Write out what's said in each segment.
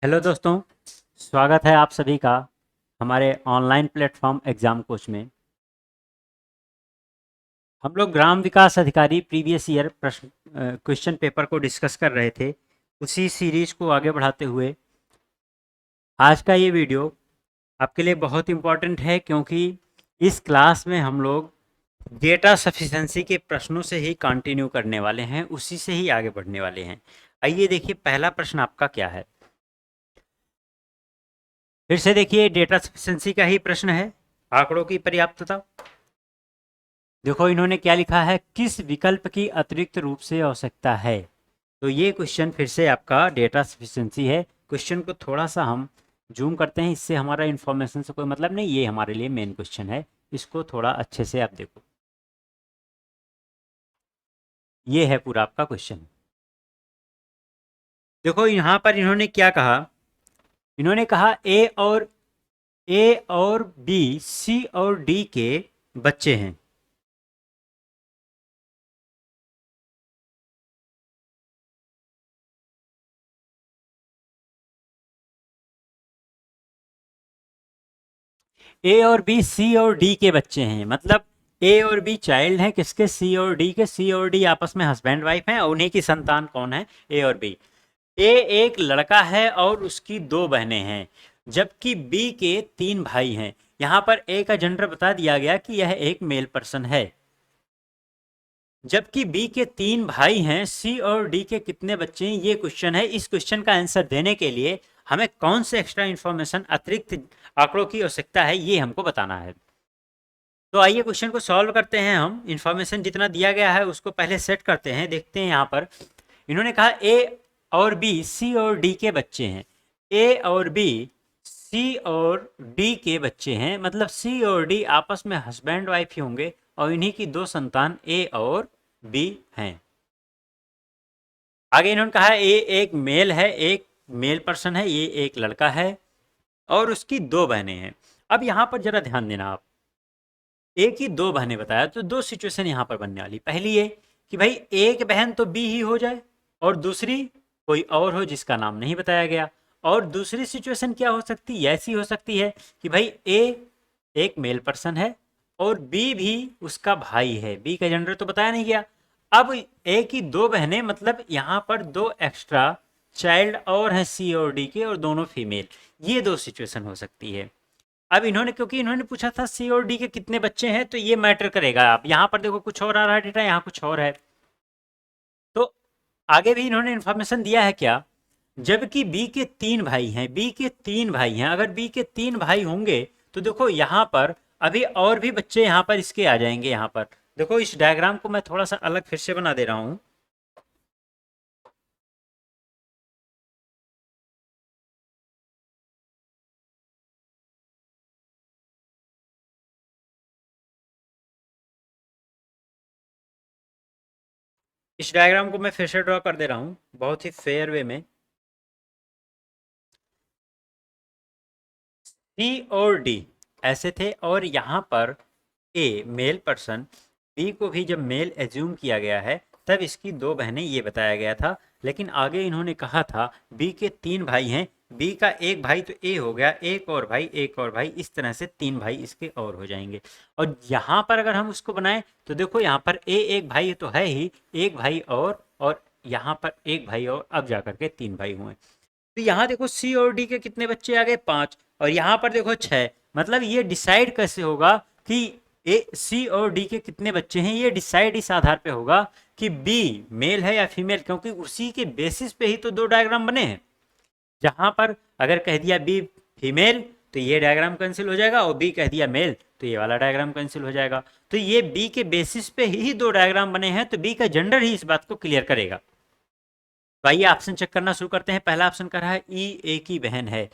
Hello दोस्तों, स्वागत है आप सभी का हमारे ऑनलाइन प्लेटफॉर्म एग्ज़ाम कोच में। हम लोग ग्राम विकास अधिकारी प्रीवियस ईयर प्रश्न क्वेश्चन पेपर को डिस्कस कर रहे थे। उसी सीरीज को आगे बढ़ाते हुए आज का ये वीडियो आपके लिए बहुत इम्पोर्टेंट है, क्योंकि इस क्लास में हम लोग डेटा सफिशिएंसी के प्रश्नों से ही कंटिन्यू करने वाले हैं, उसी से ही आगे बढ़ने वाले हैं। आइए देखिए, पहला प्रश्न आपका क्या है। फिर से देखिए, डेटा सफिशिएंसी का ही प्रश्न है, आंकड़ों की पर्याप्तता। देखो इन्होंने क्या लिखा है, किस विकल्प की अतिरिक्त रूप से आवश्यकता है। तो ये क्वेश्चन फिर से आपका डेटा सफिशिएंसी है। क्वेश्चन को थोड़ा सा हम जूम करते हैं, इससे हमारा इन्फॉर्मेशन से कोई मतलब नहीं, ये हमारे लिए मेन क्वेश्चन है। इसको थोड़ा अच्छे से आप देखो, ये है पूरा आपका क्वेश्चन। देखो यहाँ पर इन्होंने क्या कहा, इन्होंने कहा ए और बी, सी और डी के बच्चे हैं। ए और बी, सी और डी के बच्चे हैं, मतलब ए और बी चाइल्ड हैं किसके, सी और डी के। सी और डी आपस में हस्बैंड वाइफ हैं और उन्हीं की संतान कौन है, ए और बी। ए एक लड़का है और उसकी दो बहनें हैं, जबकि बी के तीन भाई हैं। यहाँ पर ए का जेंडर बता दिया गया कि यह एक मेल पर्सन है, जबकि बी के तीन भाई हैं। सी और डी के कितने बच्चे हैं, ये क्वेश्चन है। इस क्वेश्चन का आंसर देने के लिए हमें कौन से एक्स्ट्रा इन्फॉर्मेशन, अतिरिक्त आंकड़ों की आवश्यकता है, ये हमको बताना है। तो आइए क्वेश्चन को सॉल्व करते हैं। हम इन्फॉर्मेशन जितना दिया गया है उसको पहले सेट करते हैं। देखते हैं यहाँ पर इन्होंने कहा ए और बी, सी और डी के बच्चे हैं। ए और बी, सी और डी के बच्चे हैं, मतलब सी और डी आपस में हस्बैंड वाइफ ही होंगे और इन्हीं की दो संतान ए और बी हैं। आगे इन्होंने कहा ए एक मेल है, एक मेल पर्सन है, ये एक लड़का है और उसकी दो बहनें हैं। अब यहाँ पर जरा ध्यान देना आप, एक ही दो बहनें बताया तो दो सिचुएशन यहाँ पर बनने वाली। पहली ये कि भाई एक बहन तो बी ही हो जाए और दूसरी कोई और हो जिसका नाम नहीं बताया गया। और दूसरी सिचुएशन क्या हो सकती है, ऐसी हो सकती है कि भाई ए एक मेल पर्सन है और बी भी उसका भाई है, बी का जेंडर तो बताया नहीं गया। अब ए की दो बहनें, मतलब यहाँ पर दो एक्स्ट्रा चाइल्ड और हैं सी और डी के, और दोनों फीमेल। ये दो सिचुएशन हो सकती है। अब इन्होंने, क्योंकि इन्होंने पूछा था सी और डी के कितने बच्चे हैं, तो ये मैटर करेगा। आप यहाँ पर देखो कुछ और आ रहा है डेटा, यहाँ कुछ और है। तो आगे भी इन्होंने इन्फॉर्मेशन दिया है क्या, जबकि बी के तीन भाई हैं, बी के तीन भाई हैं। अगर बी के तीन भाई होंगे तो देखो यहाँ पर अभी और भी बच्चे यहाँ पर इसके आ जाएंगे। यहाँ पर देखो, इस डायग्राम को मैं थोड़ा सा अलग फिर से बना दे रहा हूँ। इस डायग्राम को मैं फिर से ड्रॉ कर दे रहा हूँ बहुत ही फेयर वे में। सी और डी ऐसे थे और यहाँ पर ए मेल पर्सन, बी को भी जब मेल एज्यूम किया गया है तब इसकी दो बहनें, ये बताया गया था। लेकिन आगे इन्होंने कहा था बी के तीन भाई हैं, बी का एक भाई तो ए हो गया, एक और भाई, एक और भाई, इस तरह से तीन भाई इसके और हो जाएंगे। और यहाँ पर अगर हम उसको बनाएं तो देखो यहाँ पर ए एक भाई तो है ही, एक भाई और यहाँ पर एक भाई और, अब जाकर के तीन भाई हुए। तो यहाँ देखो सी और डी के कितने बच्चे आ गए, पांच, और यहाँ पर देखो छह। मतलब ये डिसाइड कैसे होगा कि ए सी और डी के कितने बच्चे हैं, ये डिसाइड इस आधार पे होगा कि बी मेल है या फीमेल, क्योंकि उसी के बेसिस पे ही तो दो डायग्राम बने हैं। जहां पर अगर कह दिया बी फीमेल तो ये डायग्राम कैंसिल हो जाएगा, और बी कह दिया मेल तो ये वाला डायग्राम कैंसिल हो जाएगा। तो ये बी के बेसिस पे ही दो डायग्राम बने हैं, तो बी का जेंडर ही इस बात को क्लियर करेगा। तो आइए ऑप्शन चेक करना शुरू करते हैं। पहला ऑप्शन कर रहा है ई ए की बहन है।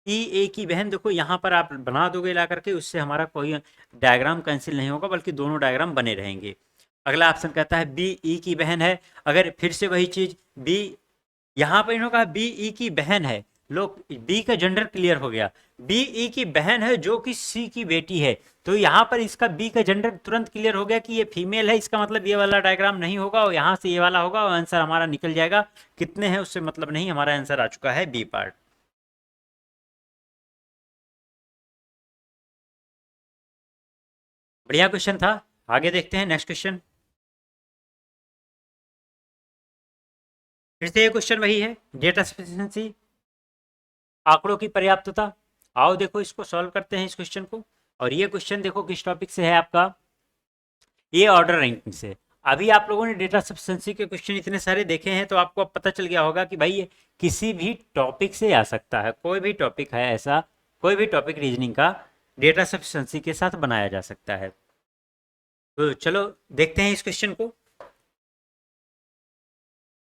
ई ए की बहन, देखो यहाँ पर आप बना दोगे ला करके, उससे हमारा कोई डायग्राम कैंसिल नहीं होगा बल्कि दोनों डायग्राम बने रहेंगे। अगला ऑप्शन कहता है बी ई की बहन है। अगर फिर से वही चीज बी, यहाँ पर इन्होंने कहा बी ई की बहन है, लोग बी का जेंडर क्लियर हो गया। बी ई की बहन है जो कि सी की बेटी है, तो यहाँ पर इसका बी का जेंडर तुरंत क्लियर हो गया कि ये फीमेल है। इसका मतलब ये वाला डायग्राम नहीं होगा और यहाँ से ये वाला होगा और आंसर हमारा निकल जाएगा। कितने हैं उससे मतलब नहीं, हमारा आंसर आ चुका है बी पार्ट। बढ़िया क्वेश्चन था। आगे देखते हैं नेक्स्ट क्वेश्चन। फिर से ये क्वेश्चन वही है, डेटा सफिशिएंसी, आंकड़ों की पर्याप्तता। आओ देखो इसको सॉल्व करते हैं इस क्वेश्चन को। और ये क्वेश्चन देखो किस टॉपिक से है आपका, ये ऑर्डर रैंकिंग से। अभी आप लोगों ने डेटा सफिशिएंसी के क्वेश्चन इतने सारे देखे हैं तो आपको अब पता चल गया होगा कि भाई ये किसी भी टॉपिक से आ सकता है, कोई भी टॉपिक है ऐसा, कोई भी टॉपिक रीजनिंग का डेटा सफिशिएंसी के साथ बनाया जा सकता है। तो चलो देखते हैं इस क्वेश्चन को।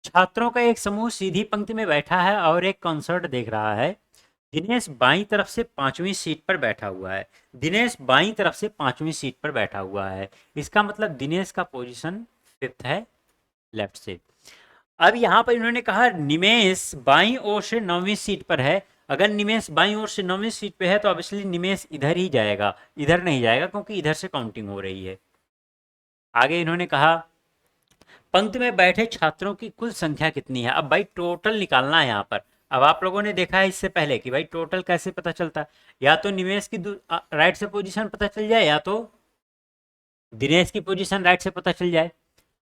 छात्रों का एक समूह सीधी पंक्ति में बैठा है और एक कॉन्सर्ट देख रहा है। दिनेश बाईं तरफ से 5वीं सीट पर बैठा हुआ है। दिनेश बाईं तरफ से 5वीं सीट पर बैठा हुआ है, इसका मतलब दिनेश का पोजीशन 5th है लेफ्ट से। अब यहाँ पर इन्होंने कहा निमेश बाईं ओर से 9वीं सीट पर है। अगर निमेश बाईं ओर से 9वीं सीट पे है तो ऑब्वियसली निमेश इधर ही जाएगा, इधर नहीं जाएगा क्योंकि इधर से काउंटिंग हो रही है। आगे इन्होंने कहा पंक्ति में बैठे छात्रों की कुल संख्या कितनी है। अब भाई टोटल निकालना है यहाँ पर। अब आप लोगों ने देखा है इससे पहले कि भाई टोटल कैसे पता चलता है, या तो निमेश की राइट से पोजीशन पता चल जाए या तो दिनेश की पोजीशन राइट से पता चल जाए।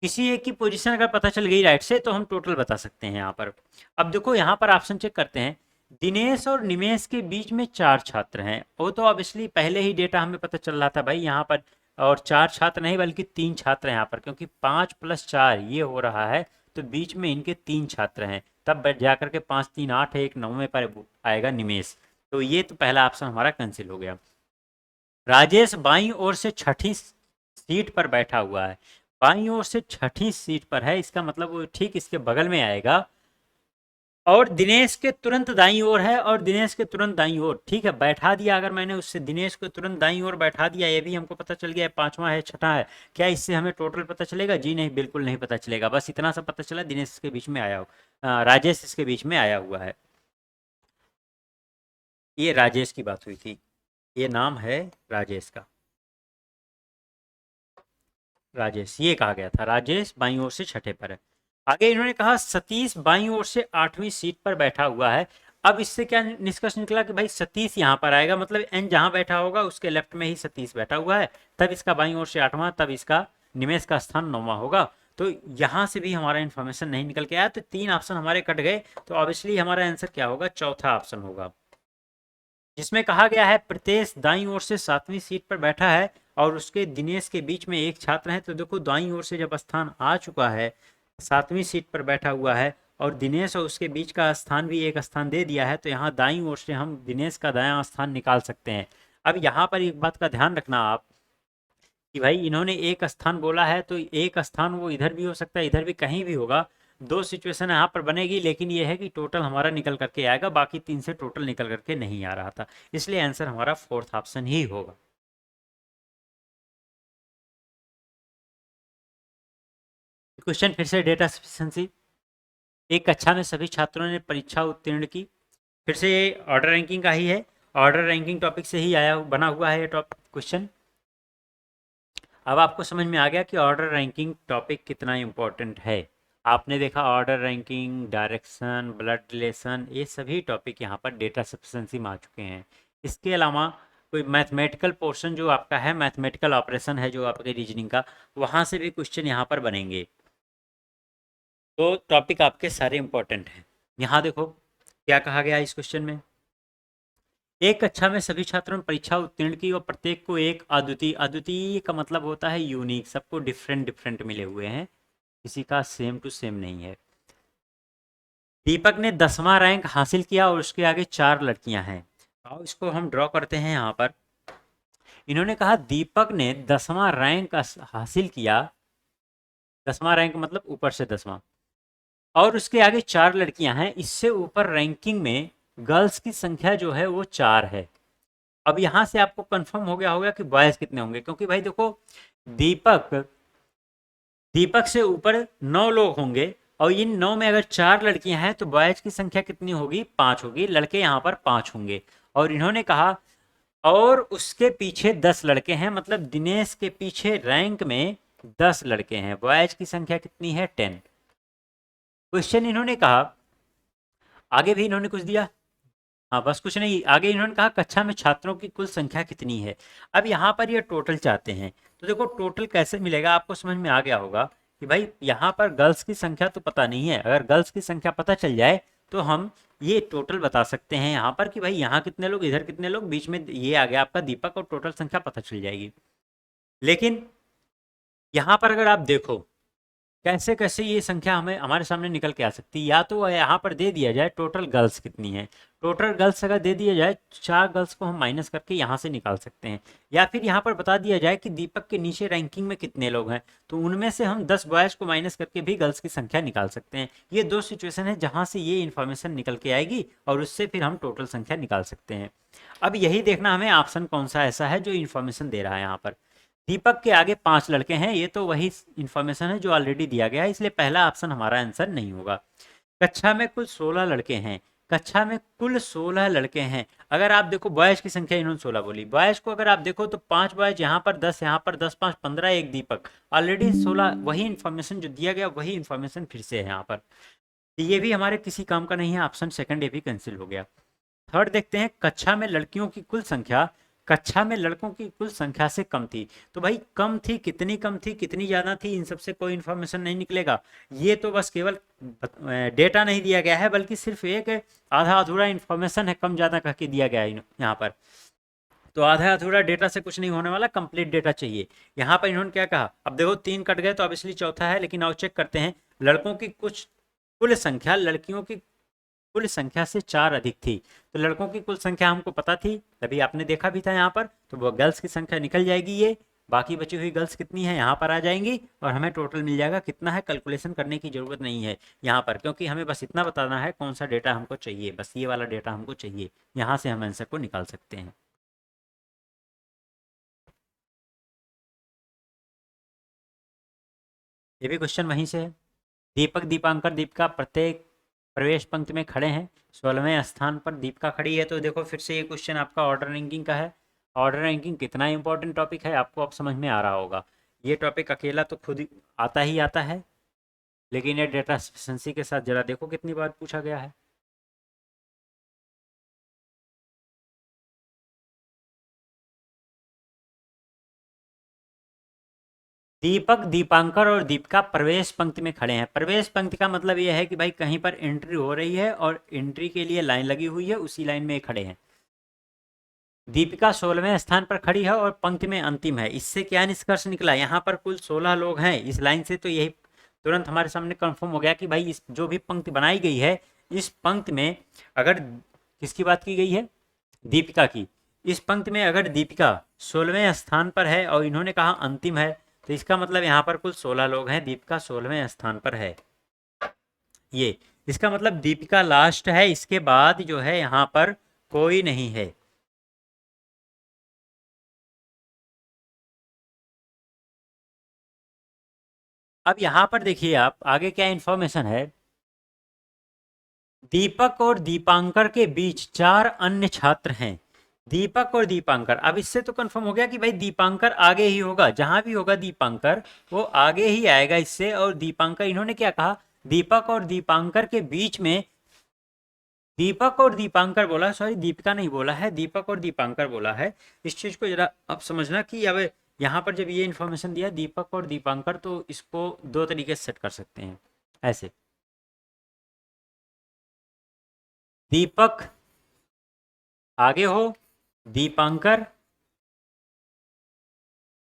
किसी एक की पोजीशन अगर पता चल गई राइट से तो हम टोटल बता सकते हैं यहाँ पर। अब देखो यहाँ पर ऑप्शन चेक करते हैं। दिनेश और निमेश के बीच में 4 छात्र हैं, वो तो ऑब्वियसली पहले ही डेटा हमें पता चल रहा था भाई यहाँ पर। और 4 छात्र नहीं बल्कि 3 छात्र हैं यहाँ पर, क्योंकि 5 + 4 ये हो रहा है, तो बीच में इनके 3 छात्र हैं, तब जाकर के 5 3 8 है, एक 9वें पर आएगा निमेश। तो ये तो पहला ऑप्शन हमारा कैंसिल हो गया। राजेश बाईं ओर से 6ठी सीट पर बैठा हुआ है। बाईं ओर से 6ठी सीट पर है, इसका मतलब वो ठीक इसके बगल में आएगा। और दिनेश के तुरंत दाईं ओर है, और दिनेश के तुरंत दाईं ओर, ठीक है बैठा दिया अगर मैंने उससे दिनेश को तुरंत दाईं ओर बैठा दिया, ये भी हमको पता चल गया है 5वां है 6ठा है। क्या इससे हमें टोटल पता चलेगा? जी नहीं, बिल्कुल नहीं पता चलेगा। बस इतना सा पता चला दिनेश इसके बीच में आया हो, राजेश इसके बीच में आया हुआ है। ये राजेश की बात हुई थी, ये नाम है राजेश का, राजेश ये कहा गया था। राजेश बाईं ओर से 6ठे पर है। आगे इन्होंने कहा सतीश बाईं ओर से 8वीं सीट पर बैठा हुआ है। अब इससे क्या निष्कर्ष निकला कि भाई सतीश यहाँ पर आएगा, मतलब एन जहाँ बैठा होगा उसके लेफ्ट में ही सतीश बैठा हुआ है, तब इसका बाईं ओर से 8वां, तब इसका निमेश का स्थान 9वां होगा। तो यहाँ से भी हमारा इन्फॉर्मेशन नहीं निकल के आया, तो 3 ऑप्शन हमारे कट गए। तो ऑब्वियसली हमारा आंसर क्या होगा? चौथा ऑप्शन होगा, जिसमें कहा गया है प्रत्येश दाईं ओर से 7वीं सीट पर बैठा है और उसके दिनेश के बीच में एक छात्र है। तो देखो दाईं ओर से जब स्थान आ चुका है, 7वीं सीट पर बैठा हुआ है, और दिनेश और उसके बीच का स्थान भी एक स्थान दे दिया है, तो यहाँ दाईं ओर से हम दिनेश का दायां स्थान निकाल सकते हैं। अब यहाँ पर एक बात का ध्यान रखना आप कि भाई इन्होंने एक स्थान बोला है, तो एक स्थान वो इधर भी हो सकता है, इधर भी, कहीं भी होगा। 2 सिचुएशन यहाँ पर बनेगी, लेकिन ये है कि टोटल हमारा निकल करके आएगा, बाकी 3 से टोटल निकल करके नहीं आ रहा था, इसलिए आंसर हमारा 4th ऑप्शन ही होगा। क्वेश्चन फिर से डेटा सफिशिएंसी। एक कक्षा में सभी छात्रों ने परीक्षा उत्तीर्ण की। फिर से ये ऑर्डर रैंकिंग का ही है, ऑर्डर रैंकिंग टॉपिक से ही आया बना हुआ है ये टॉपिक क्वेश्चन। अब आपको समझ में आ गया कि ऑर्डर रैंकिंग टॉपिक कितना इंपॉर्टेंट है। आपने देखा order ranking, direction, blood relation, ये सभी टॉपिक यहाँ पर डेटा सफिशिएंसी में आ चुके हैं। इसके अलावा कोई मैथमेटिकल पोर्शन जो आपका है, मैथमेटिकल ऑपरेशन है जो आपके रीजनिंग का, वहाँ से भी क्वेश्चन यहाँ पर बनेंगे। तो टॉपिक आपके सारे इंपॉर्टेंट हैं। यहाँ देखो क्या कहा गया इस क्वेश्चन में। एक कक्षा में सभी छात्रों ने परीक्षा उत्तीर्ण की और प्रत्येक को एक अद्वितीय, अद्वितीय का मतलब होता है यूनिक, सबको डिफरेंट डिफरेंट मिले हुए हैं, किसी का सेम टू सेम नहीं है। दीपक ने 10वां रैंक हासिल किया और उसके आगे 4 लड़कियां हैं। आओ इसको हम ड्रॉ करते हैं यहाँ पर। इन्होंने कहा दीपक ने 10वां रैंक हासिल किया, 10वां रैंक मतलब ऊपर से 10वां, और उसके आगे 4 लड़कियां हैं। इससे ऊपर रैंकिंग में गर्ल्स की संख्या जो है वो 4 है। अब यहाँ से आपको कंफर्म हो गया होगा कि बॉयज कितने होंगे, क्योंकि भाई देखो दीपक दीपक से ऊपर 9 लोग होंगे, और इन 9 में अगर 4 लड़कियां हैं तो बॉयज की संख्या कितनी होगी? 5 होगी। लड़के यहाँ पर 5 होंगे। और इन्होंने कहा और उसके पीछे 10 लड़के हैं, मतलब दिनेश के पीछे रैंक में 10 लड़के हैं। बॉयज की संख्या कितनी है? 10। क्वेश्चन इन्होंने कहा, आगे भी इन्होंने कुछ दिया, हाँ बस कुछ नहीं, आगे इन्होंने कहा कक्षा में छात्रों की कुल संख्या कितनी है। अब यहाँ पर ये टोटल चाहते हैं, तो देखो टोटल कैसे मिलेगा आपको समझ में आ गया होगा कि भाई यहाँ पर गर्ल्स की संख्या तो पता नहीं है, अगर गर्ल्स की संख्या पता चल जाए तो हम ये टोटल बता सकते हैं यहाँ पर कि भाई यहाँ कितने लोग, इधर कितने लोग, बीच में ये आ गया आपका दीपक, और टोटल संख्या पता चल जाएगी। लेकिन यहाँ पर अगर आप देखो कैसे कैसे ये संख्या हमें हमारे सामने निकल के आ सकती है, या तो यहाँ पर दे दिया जाए टोटल गर्ल्स कितनी है, टोटल गर्ल्स अगर दे दिया जाए, 4 गर्ल्स को हम माइनस करके यहाँ से निकाल सकते हैं, या फिर यहाँ पर बता दिया जाए कि दीपक के नीचे रैंकिंग में कितने लोग हैं, तो उनमें से हम 10 बॉयज़ को माइनस करके भी गर्ल्स की संख्या निकाल सकते हैं। ये दो सिचुएशन है जहाँ से ये इन्फॉर्मेशन निकल के आएगी और उससे फिर हम टोटल संख्या निकाल सकते हैं। अब यही देखना हमें ऑप्शन कौन सा ऐसा है जो इन्फॉर्मेशन दे रहा है यहाँ पर। दीपक के आगे 5 लड़के हैं, ये तो वही इंफॉर्मेशन है जो ऑलरेडी दिया गया है, इसलिए पहला ऑप्शन हमारा आंसर नहीं होगा। कक्षा में कुल 16 लड़के हैं, कक्षा में कुल 16 लड़के हैं। अगर आप देखो बॉयज की संख्या इन्होंने 16 बोली, बॉयज को अगर आप देखो तो 5 बॉयज यहाँ पर, 10 यहाँ पर, 10 5 15, एक दीपक, ऑलरेडी 16। वही इन्फॉर्मेशन जो दिया गया वही इन्फॉर्मेशन फिर से है यहाँ पर, तो ये भी हमारे किसी काम का नहीं है, ऑप्शन सेकंड ए भी कैंसिल हो गया। थर्ड देखते हैं, कक्षा में लड़कियों की कुल संख्या कक्षा में लड़कों की कुल संख्या से कम थी। तो भाई कम थी, कितनी कम थी, कितनी ज़्यादा थी, इन सबसे कोई इन्फॉर्मेशन नहीं निकलेगा। ये तो बस केवल डेटा नहीं दिया गया है, बल्कि सिर्फ एक आधा अधूरा इन्फॉर्मेशन है, कम ज़्यादा कह के दिया गया है यहाँ पर। तो आधा अधूरा डेटा से कुछ नहीं होने वाला, कंप्लीट डेटा चाहिए। यहाँ पर इन्होंने क्या कहा, अब देखो 3 कट गए तो अब इसलिए चौथा है, लेकिन आओ चेक करते हैं। लड़कों की कुछ कुल संख्या लड़कियों की कुल संख्या से 4 अधिक थी। तो लड़कों की कुल संख्या हमको पता थी, तभी आपने देखा भी था यहाँ पर, तो वो गर्ल्स की संख्या निकल जाएगी, ये बाकी बची हुई गर्ल्स कितनी है यहाँ पर आ जाएंगी और हमें टोटल मिल जाएगा। कितना है कैलकुलेशन करने की जरूरत नहीं है यहाँ पर, क्योंकि हमें बस इतना बताना है कौन सा डेटा हमको चाहिए, बस ये वाला डेटा हमको चाहिए, यहाँ से हम आंसर को निकाल सकते हैं। ये भी क्वेश्चन वहीं से है। दीपक, दीपांकर, दीपिका प्रत्येक प्रवेश पंक्ति में खड़े हैं, 16वें स्थान पर दीपिका खड़ी है। तो देखो फिर से ये क्वेश्चन आपका ऑर्डर रैंकिंग का है। ऑर्डर रैंकिंग कितना इंपॉर्टेंट टॉपिक है आपको अब समझ में आ रहा होगा। ये टॉपिक अकेला तो खुद ही आता है, लेकिन ये डेटा एफिशिएंसी के साथ जरा देखो कितनी बार पूछा गया है। दीपक, दीपांकर और दीपिका प्रवेश पंक्ति में खड़े हैं। प्रवेश पंक्ति का मतलब यह है कि भाई कहीं पर एंट्री हो रही है और एंट्री के लिए लाइन लगी हुई है, उसी लाइन में ये खड़े हैं। दीपिका 16वें स्थान पर खड़ी है और पंक्ति में अंतिम है। इससे क्या निष्कर्ष निकला, यहाँ पर कुल 16 लोग हैं इस लाइन से, तो यही तुरंत हमारे सामने कंफर्म हो गया कि भाई इस जो भी पंक्ति बनाई गई है, इस पंक्ति में अगर किसकी बात की गई है, दीपिका की, इस पंक्ति में अगर दीपिका 16वें स्थान पर है और इन्होंने कहा अंतिम है, तो इसका मतलब यहाँ पर कुल 16 लोग हैं, दीपिका 16वें स्थान पर है। ये इसका मतलब दीपिका लास्ट है, इसके बाद जो है यहाँ पर कोई नहीं है। अब यहाँ पर देखिए आप आगे क्या इंफॉर्मेशन है। दीपक और दीपांकर के बीच 4 अन्य छात्र हैं। दीपक और दीपांकर, अब इससे तो कंफर्म हो गया कि भाई दीपांकर आगे ही होगा, जहां भी होगा दीपांकर वो आगे ही आएगा इससे। और दीपांकर, इन्होंने क्या कहा, दीपक और दीपांकर के बीच में, दीपक और दीपांकर बोला, सॉरी दीपिका नहीं बोला है, दीपक और दीपांकर बोला है। इस चीज को जरा अब समझना कि अब यहाँ पर जब ये इन्फॉर्मेशन दिया दीपक और दीपांकर, तो इसको दो तरीके से सेट कर सकते हैं ऐसे। दीपक आगे हो, दीपांकर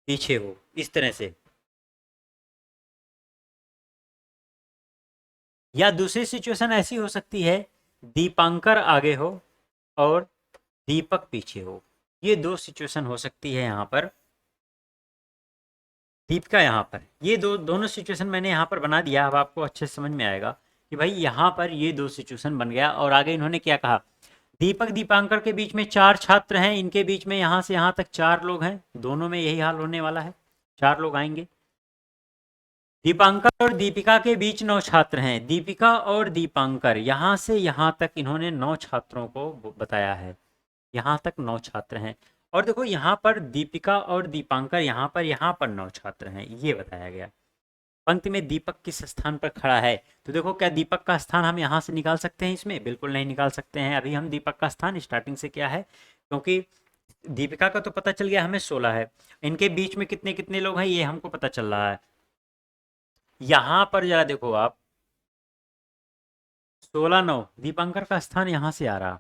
पीछे हो, इस तरह से। या दूसरी सिचुएशन ऐसी हो सकती है, दीपांकर आगे हो और दीपक पीछे हो। ये दो सिचुएशन हो सकती है यहाँ पर। दीपिका यहाँ पर, ये दोनों सिचुएशन मैंने यहाँ पर बना दिया, अब आपको अच्छे से समझ में आएगा कि भाई यहाँ पर ये दो सिचुएशन बन गया। और आगे इन्होंने क्या कहा, दीपक दीपांकर के बीच में 4 छात्र हैं, इनके बीच में यहाँ से यहाँ तक 4 लोग हैं, दोनों में यही हाल होने वाला है, 4 लोग आएंगे। दीपांकर और दीपिका के बीच 9 छात्र हैं, दीपिका और दीपांकर यहाँ से यहाँ तक इन्होंने 9 छात्रों को बताया है, यहाँ तक 9 छात्र हैं। और देखो यहाँ पर दीपिका और दीपांकर यहाँ पर 9 छात्र हैं, ये बताया गया। पंक्ति में दीपक किस स्थान पर खड़ा है? तो देखो, क्या दीपक का स्थान हम यहाँ से निकाल सकते हैं? इसमें बिल्कुल नहीं निकाल सकते हैं। अभी हम दीपक का स्थान स्टार्टिंग से क्या है, क्योंकि दीपिका का तो पता चल गया हमें 16 है, इनके बीच में कितने कितने लोग हैं ये हमको पता चल रहा है। यहाँ पर जरा देखो आप, 16 9, दीपांकर का स्थान यहाँ से आ रहा,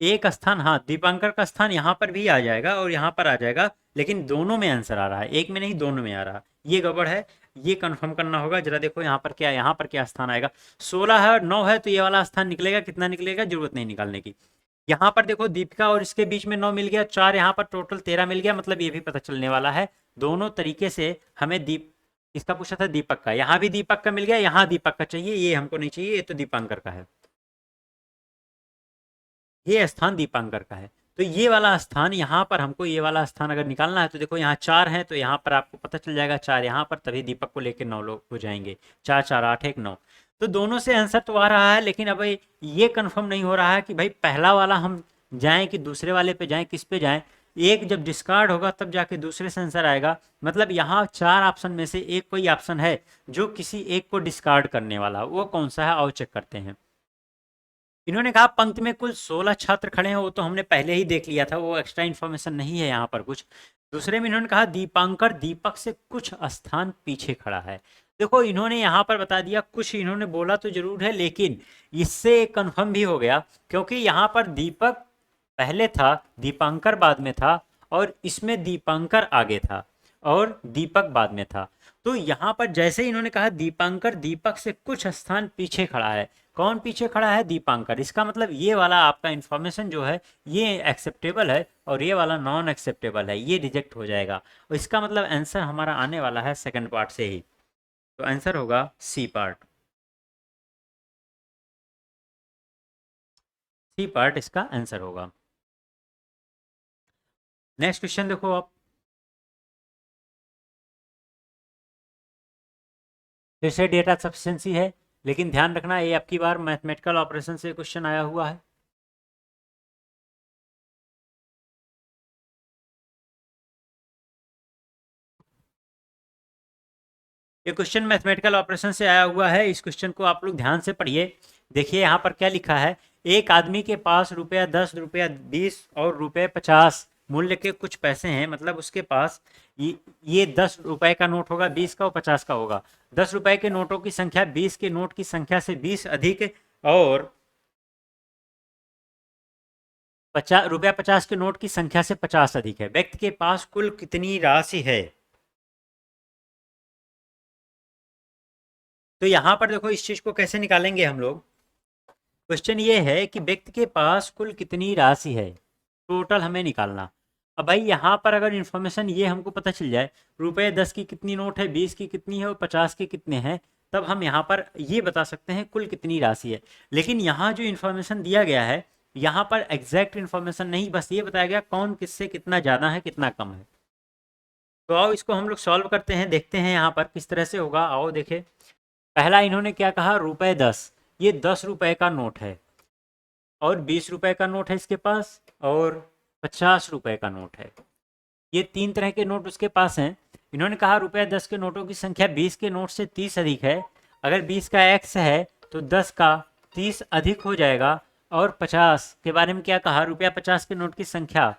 एक स्थान, हाँ दीपांकर का स्थान यहाँ पर भी आ जाएगा और यहाँ पर आ जाएगा, लेकिन दोनों में आंसर आ रहा है, एक में नहीं दोनों में आ रहा, ये गड़बड़ है, ये कंफर्म करना होगा। जरा देखो यहाँ पर क्या, यहाँ पर क्या स्थान आएगा, 16 है और 9 है, तो ये वाला स्थान निकलेगा, कितना निकलेगा, जरूरत नहीं निकालने की। यहाँ पर देखो दीपिका और इसके बीच में 9 मिल गया, 4 यहाँ पर, टोटल 13 मिल गया, मतलब ये भी पता चलने वाला है। दोनों तरीके से हमें इसका पूछा था दीपक का, यहाँ भी दीपक का मिल गया, यहाँ दीपक का चाहिए, ये हमको नहीं चाहिए, ये तो दीपांकर का है, ये स्थान दीपांकर का है। तो ये वाला स्थान, यहाँ पर हमको ये वाला स्थान अगर निकालना है तो देखो यहाँ 4 है, तो यहाँ पर आपको पता चल जाएगा 4 यहाँ पर, तभी दीपक को लेकर 9 लोग हो जाएंगे, 4 4 8 1 9। तो दोनों से आंसर तो आ रहा है, लेकिन अब ये कंफर्म नहीं हो रहा है कि भाई पहला वाला हम जाएं कि दूसरे वाले पे जाएं, किस पे जाएं। एक जब डिस्कार्ड होगा तब जाके दूसरे से आंसर आएगा, मतलब यहाँ 4 ऑप्शन में से एक कोई ऑप्शन है जो किसी एक को डिस्कार्ड करने वाला, वो कौन सा है आओ चेक करते हैं। इन्होंने कहा पंक्ति में कुल 16 छात्र खड़े हैं, वो तो हमने पहले ही देख लिया था, वो एक्स्ट्रा इन्फॉर्मेशन नहीं है यहाँ पर कुछ। दूसरे में इन्होंने कहा दीपांकर दीपक से कुछ स्थान पीछे खड़ा है। देखो इन्होंने यहाँ पर बता दिया, कुछ इन्होंने बोला तो जरूर है, लेकिन इससे कंफर्म भी हो गया, क्योंकि यहाँ पर दीपक पहले था, दीपांकर बाद में था, और इसमें दीपांकर आगे था और दीपक बाद में था। तो यहाँ पर जैसे इन्होंने कहा दीपांकर दीपक से कुछ स्थान पीछे खड़ा है, कौन पीछे खड़ा है, दीपांकर, इसका मतलब ये वाला आपका इन्फॉर्मेशन जो है ये एक्सेप्टेबल है और ये वाला नॉन एक्सेप्टेबल है, ये रिजेक्ट हो जाएगा। और इसका मतलब आंसर हमारा आने वाला है सेकंड पार्ट से ही, तो आंसर होगा सी पार्ट, सी पार्ट इसका आंसर होगा। नेक्स्ट क्वेश्चन देखो आप, फिर से डेटा सफिशिएंसी है, लेकिन ध्यान रखना ये आपकी बार मैथमेटिकल ऑपरेशन से क्वेश्चन आया हुआ है। ये क्वेश्चन मैथमेटिकल ऑपरेशन से आया हुआ है, इस क्वेश्चन को आप लोग ध्यान से पढ़िए। देखिए यहाँ पर क्या लिखा है, एक आदमी के पास रुपया 10, रुपया 20 और रुपये 50 मूल्य के कुछ पैसे हैं, मतलब उसके पास ये 10 रुपए का नोट होगा, 20 का और 50 का होगा। 10 रुपए के नोटों की संख्या 20 के नोट की संख्या से 20 अधिक और रुपया 50 के नोट की संख्या से 50 अधिक है। व्यक्ति के पास कुल कितनी राशि है? तो यहाँ पर देखो इस चीज को कैसे निकालेंगे हम लोग। क्वेश्चन ये है कि व्यक्ति के पास कुल कितनी राशि है, टोटल हमें निकालना। अब भाई यहाँ पर अगर इन्फॉर्मेशन ये हमको पता चल जाए, रुपये 10 की कितनी नोट है, 20 की कितनी है और 50 के कितने हैं, तब हम यहाँ पर ये बता सकते हैं कुल कितनी राशि है। लेकिन यहाँ जो इन्फॉर्मेशन दिया गया है, यहाँ पर एग्जैक्ट इन्फॉर्मेशन नहीं, बस ये बताया गया कौन किससे कितना ज़्यादा है कितना कम है। तो आओ इसको हम लोग सॉल्व करते हैं, देखते हैं यहाँ पर किस तरह से होगा। आओ देखें, पहला इन्होंने क्या कहा, रुपये 10, ये 10 रुपए का नोट है और 20 रुपए का नोट है इसके पास और 50 रुपए का नोट है, ये 3 तरह के नोट उसके पास हैं। इन्होंने कहा रुपये 10 के नोटों की संख्या 20 के नोट से 30 अधिक है, अगर 20 का x है तो 10 का 30 अधिक हो जाएगा। और 50 के बारे में क्या कहा, रुपया 50 के नोट की संख्या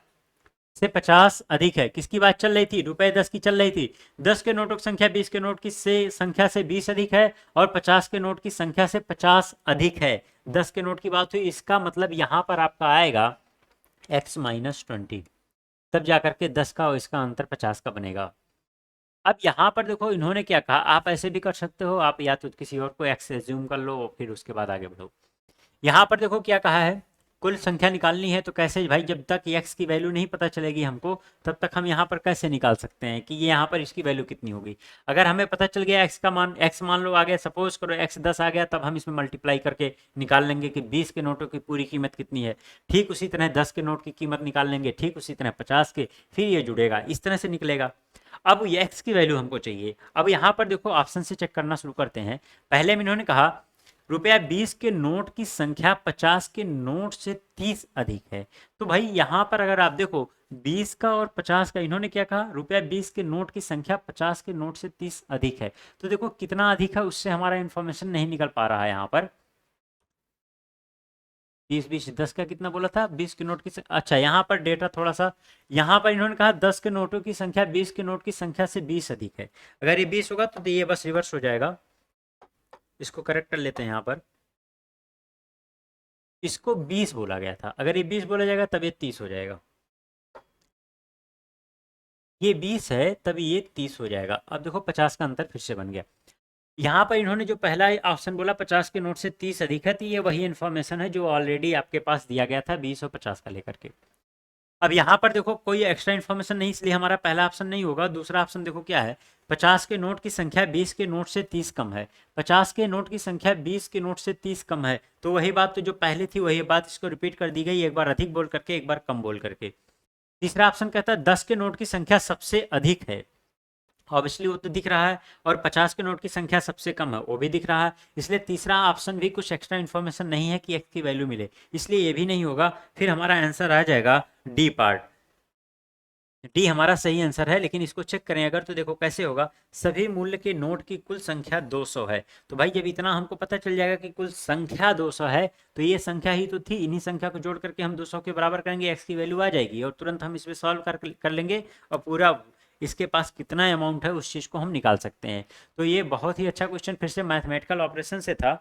से 50 अधिक है। किसकी बात चल रही थी, रुपये 10 की चल रही थी। 10 के नोटों की संख्या 20 के नोट की संख्या से 20 अधिक है और 50 के नोट की संख्या से 50 अधिक है। 10 के नोट की बात हुई, इसका मतलब यहाँ पर आपका आएगा x माइनस 20, तब जाकर के 10 का और इसका अंतर 50 का बनेगा। अब यहाँ पर देखो इन्होंने क्या कहा, आप ऐसे भी कर सकते हो, आप या तो किसी और को x एज्यूम कर लो फिर उसके बाद आगे बढ़ो। यहाँ पर देखो क्या कहा है, कुल संख्या निकालनी है, तो कैसे भाई, जब तक x की वैल्यू नहीं पता चलेगी हमको तब तक हम यहाँ पर कैसे निकाल सकते हैं कि ये यहाँ पर इसकी वैल्यू कितनी होगी। अगर हमें पता चल गया x का मान, x मान लो आ गया, सपोज करो x 10 आ गया, तब हम इसमें मल्टीप्लाई करके निकाल लेंगे कि 20 के नोटों की पूरी कीमत कितनी है। ठीक उसी तरह 10 के नोट की कीमत निकाल लेंगे, ठीक उसी तरह 50 के, फिर ये जुड़ेगा, इस तरह से निकलेगा। अब ये x की वैल्यू हमको चाहिए। अब यहाँ पर देखो ऑप्शन से चेक करना शुरू करते हैं। पहले में इन्होंने कहा रुपया 20 के नोट की संख्या 50 के नोट से 30 अधिक है। तो भाई यहाँ पर अगर आप देखो 20 का और 50 का, इन्होंने क्या कहा, रुपया 20 के नोट की संख्या 50 के नोट से 30 अधिक है। तो देखो कितना अधिक है उससे हमारा इंफॉर्मेशन नहीं निकल पा रहा है यहाँ पर। 20 का कितना बोला था, 20 के नोट की अच्छा यहाँ पर डेटा थोड़ा सा, यहाँ पर इन्होंने कहा 10 के नोटों की संख्या 20 के नोट की संख्या से 20 अधिक है। अगर ये 20 होगा तो ये बस रिवर्स हो जाएगा, इसको करेक्ट कर लेते हैं यहाँ पर। इसको 20 बोला गया था, अगर ये 20 बोला जाएगा तब ये 30 हो जाएगा। ये 20 है तब ये 30 हो जाएगा। अब देखो 50 का अंतर फिर से बन गया। यहाँ पर इन्होंने जो पहला ऑप्शन बोला 50 के नोट से 30 अधिक है, तो ये वही इन्फॉर्मेशन है जो ऑलरेडी आपके पास दिया गया था 20 और 50 का लेकर के। अब यहाँ पर देखो कोई एक्स्ट्रा इन्फॉर्मेशन नहीं, इसलिए हमारा पहला ऑप्शन नहीं होगा। दूसरा ऑप्शन देखो क्या है, 50 के नोट की संख्या 20 के नोट से 30 कम है। 50 के नोट की संख्या 20 के नोट से 30 कम है, तो वही बात तो जो पहले थी वही बात इसको रिपीट कर दी गई, एक बार अधिक बोल करके एक बार कम बोल करके। तीसरा ऑप्शन कहता है 10 के नोट की संख्या सबसे अधिक है, ऑब्वियसली वो तो दिख रहा है, और 50 के नोट की संख्या सबसे कम है, वो भी दिख रहा है। इसलिए तीसरा ऑप्शन भी कुछ एक्स्ट्रा इन्फॉर्मेशन नहीं है कि एक्स की वैल्यू मिले, इसलिए ये भी नहीं होगा। फिर हमारा आंसर आ जाएगा डी पार्ट। डी हमारा सही आंसर है, लेकिन इसको चेक करें अगर तो देखो कैसे होगा, सभी मूल्य के नोट की कुल संख्या 200 है। तो भाई जब इतना हमको पता चल जाएगा कि कुल संख्या 200 है, तो ये संख्या ही तो थी, इन्हीं संख्या को जोड़ करके हम 200 के बराबर करेंगे, एक्स की वैल्यू आ जाएगी और तुरंत हम इसमें सॉल्व कर लेंगे और पूरा इसके पास कितना अमाउंट है उस चीज़ को हम निकाल सकते हैं। तो ये बहुत ही अच्छा क्वेश्चन फिर से मैथमेटिकल ऑपरेशन से था।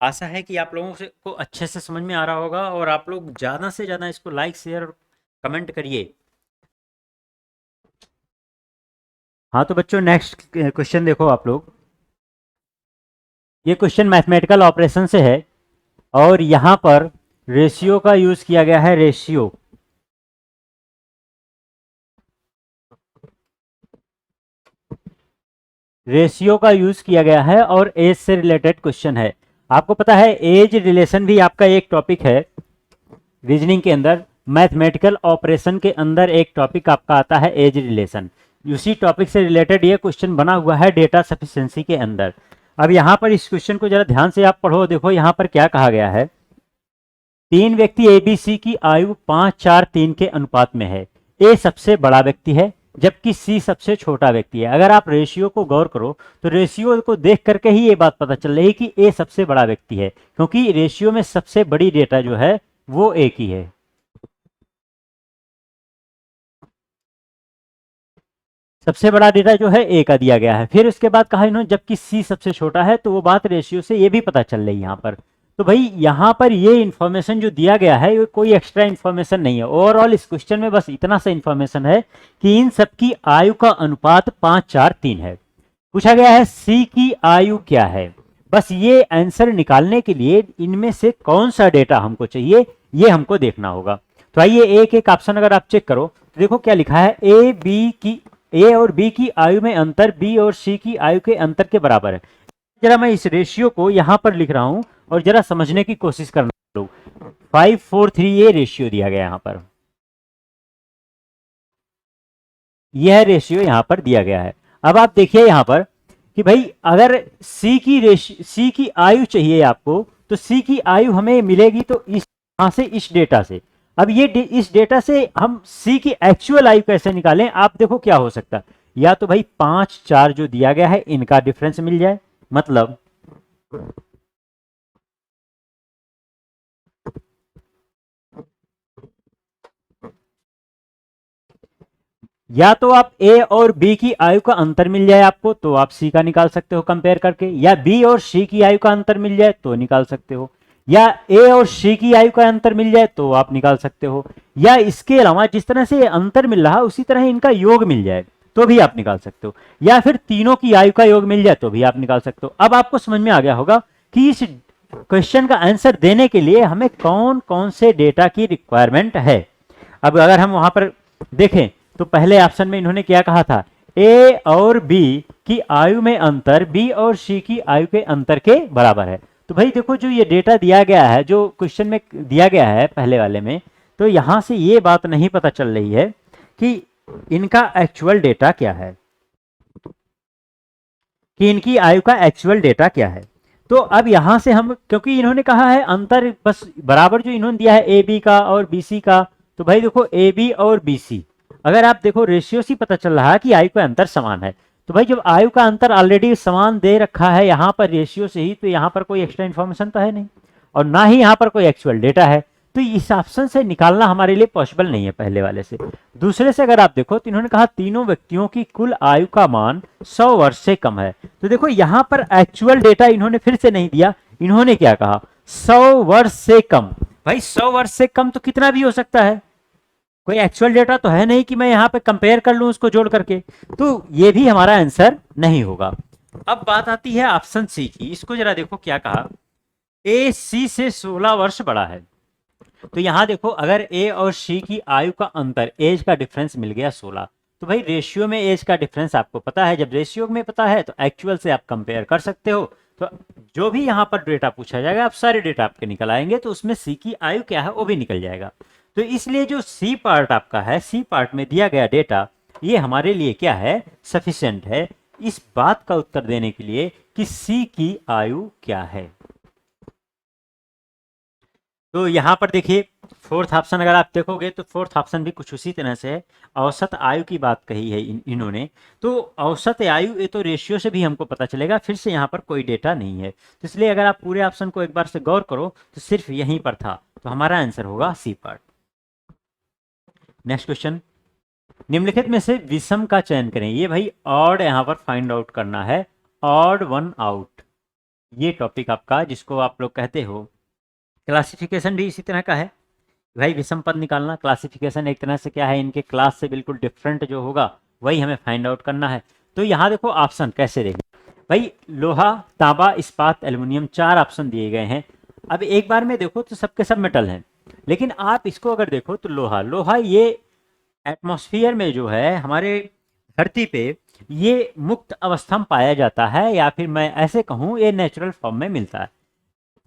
आशा है कि आप लोगों से को अच्छे से समझ में आ रहा होगा, और आप लोग ज़्यादा से ज़्यादा इसको लाइक शेयर और कमेंट करिए। हाँ तो बच्चों नेक्स्ट क्वेश्चन देखो आप लोग, ये क्वेश्चन मैथमेटिकल ऑपरेशन से है और यहाँ पर रेशियो का यूज किया गया है। रेशियो का यूज किया गया है और एज से रिलेटेड क्वेश्चन है। आपको पता है एज रिलेशन भी आपका एक टॉपिक है रीजनिंग के अंदर, मैथमेटिकल ऑपरेशन के अंदर एक टॉपिक आपका आता है एज रिलेशन। उसी टॉपिक से रिलेटेड ये क्वेश्चन बना हुआ है डेटा सफिशिएंसी के अंदर। अब यहाँ पर इस क्वेश्चन को जरा ध्यान से आप पढ़ो, देखो यहाँ पर क्या कहा गया है। 3 व्यक्ति ए बी सी की आयु 5, 4, 3 के अनुपात में है। ए सबसे बड़ा व्यक्ति है जबकि सी सबसे छोटा व्यक्ति है। अगर आप रेशियो को गौर करो तो रेशियो को देख करके ही ये बात पता चल रही है कि ए सबसे बड़ा व्यक्ति है, क्योंकि रेशियो में सबसे बड़ी डेटा जो है वो ए की है। सबसे बड़ा डेटा जो है ए का दिया गया है। फिर उसके बाद कहा इन्होंने जबकि सी सबसे छोटा है, तो वो बात रेशियो से ये भी पता चल रही है यहाँ पर। तो भाई यहाँ पर ये इन्फॉर्मेशन जो दिया गया है ये कोई एक्स्ट्रा इन्फॉर्मेशन नहीं है। ओवरऑल इस क्वेश्चन में बस इतना सा इन्फॉर्मेशन है कि इन सबकी आयु का अनुपात 5, 4, 3 है। पूछा गया है सी की आयु क्या है। बस ये आंसर निकालने के लिए इनमें से कौन सा डेटा हमको चाहिए ये हमको देखना होगा। तो आइए एक एक ऑप्शन अगर आप चेक करो तो देखो क्या लिखा है, ए और बी की आयु में अंतर बी और सी की आयु के अंतर के बराबर है। जरा मैं इस रेशियो को यहां पर लिख रहा हूं और जरा समझने की कोशिश करना लोग। 5, 4, 3 ये रेशियो दिया गया यहां पर, यह रेशियो यहां पर दिया गया है। अब आप देखिए यहां पर कि भाई अगर सी की आयु चाहिए आपको, तो सी की आयु हमें मिलेगी तो यहां से इस डेटा से। अब ये इस डेटा से हम सी की एक्चुअल आयु कैसे निकालें, आप देखो क्या हो सकता है। या तो भाई 5, 4 जो दिया गया है इनका डिफरेंस मिल जाए, मतलब या तो आप ए और बी की आयु का अंतर मिल जाए आपको तो आप सी का निकाल सकते हो कंपेयर करके, या बी और सी की आयु का अंतर मिल जाए तो निकाल सकते हो, या ए और सी की आयु का अंतर मिल जाए तो आप निकाल सकते हो, या इसके अलावा जिस तरह से अंतर मिल रहा उसी तरह इनका योग मिल जाए तो भी आप निकाल सकते हो, या फिर तीनों की आयु का योग मिल जाए तो भी आप निकाल सकते हो। अब आपको समझ में आ गया होगा कि इस क्वेश्चन का आंसर देने के लिए हमें कौन कौन से डेटा की रिक्वायरमेंट है। अब अगर हम वहां पर देखें तो पहले ऑप्शन में इन्होंने क्या कहा था, ए और बी की आयु में अंतर बी और सी की आयु के अंतर के बराबर है। तो भाई देखो जो ये डेटा दिया गया है, जो क्वेश्चन में दिया गया है पहले वाले में, तो यहां से ये बात नहीं पता चल रही है कि इनका एक्चुअल डेटा क्या है, कि इनकी आयु का एक्चुअल डेटा क्या है। तो अब यहां से हम, क्योंकि इन्होंने कहा है अंतर बस बराबर जो इन्होंने दिया है ए बी का और बी सी का, तो भाई देखो ए बी और बी सी, अगर आप देखो रेशियो से पता चल रहा है कि आयु का अंतर समान है। तो भाई जब आयु का अंतर ऑलरेडी समान दे रखा है यहाँ पर रेशियो से ही, तो यहाँ पर कोई एक्स्ट्रा इन्फॉर्मेशन तो है नहीं और ना ही यहाँ पर कोई एक्चुअल डेटा है, तो इस ऑप्शन से निकालना हमारे लिए पॉसिबल नहीं है पहले वाले से। दूसरे से अगर आप देखो तो इन्होंने कहा तीनों व्यक्तियों की कुल आयु का मान 100 वर्ष से कम है। तो देखो यहाँ पर एक्चुअल डेटा इन्होंने फिर से नहीं दिया, इन्होंने क्या कहा 100 वर्ष से कम। भाई 100 वर्ष से कम तो कितना भी हो सकता है, कोई एक्चुअल डेटा तो है नहीं कि मैं यहाँ पे कंपेयर कर लूं उसको जोड़ करके, तो ये भी हमारा आंसर नहीं होगा। अब बात आती है ऑप्शन सी की, इसको जरा देखो क्या कहा, ए सी से 16 वर्ष बड़ा है। तो यहां देखो अगर ए और सी की आयु का अंतर, एज का डिफरेंस मिल गया 16, तो भाई रेशियो में एज का डिफरेंस आपको पता है, जब रेशियो में पता है तो एक्चुअल से आप कंपेयर कर सकते हो। तो जो भी यहाँ पर डेटा पूछा जाएगा आप सारे डेटा आपके निकल आएंगे, तो उसमें सी की आयु क्या है वो भी निकल जाएगा। तो इसलिए जो सी पार्ट आपका है, सी पार्ट में दिया गया डेटा ये हमारे लिए क्या है, सफिशिएंट है इस बात का उत्तर देने के लिए कि सी की आयु क्या है। तो यहाँ पर देखिए फोर्थ ऑप्शन अगर आप देखोगे तो फोर्थ ऑप्शन भी कुछ उसी तरह से है, औसत आयु की बात कही है इन्होंने। तो औसत आयु ये तो रेशियो से भी हमको पता चलेगा, फिर से यहाँ पर कोई डेटा नहीं है, तो इसलिए अगर आप पूरे ऑप्शन को एक बार से गौर करो तो सिर्फ यहीं पर था, तो हमारा आंसर होगा सी पार्ट। नेक्स्ट क्वेश्चन, निम्नलिखित में से विषम का चयन करें। ये भाई ऑड यहाँ पर फाइंड आउट करना है, ऑड वन आउट, ये टॉपिक आपका जिसको आप लोग कहते हो। क्लासिफिकेशन भी इसी तरह का है भाई, विषम पद निकालना, क्लासिफिकेशन एक तरह से क्या है, इनके क्लास से बिल्कुल डिफरेंट जो होगा वही हमें फाइंड आउट करना है। तो यहाँ देखो ऑप्शन कैसे देखें भाई, लोहा, तांबा, इस्पात, एल्युमिनियम, 4 ऑप्शन दिए गए हैं। अब एक बार में देखो तो सबके सब मेटल हैं, लेकिन आप इसको अगर देखो तो लोहा, लोहा ये एटमॉस्फेयर में जो है हमारे धरती पे ये मुक्त अवस्था में पाया जाता है, या फिर मैं ऐसे कहूँ ये नेचुरल फॉर्म में मिलता है।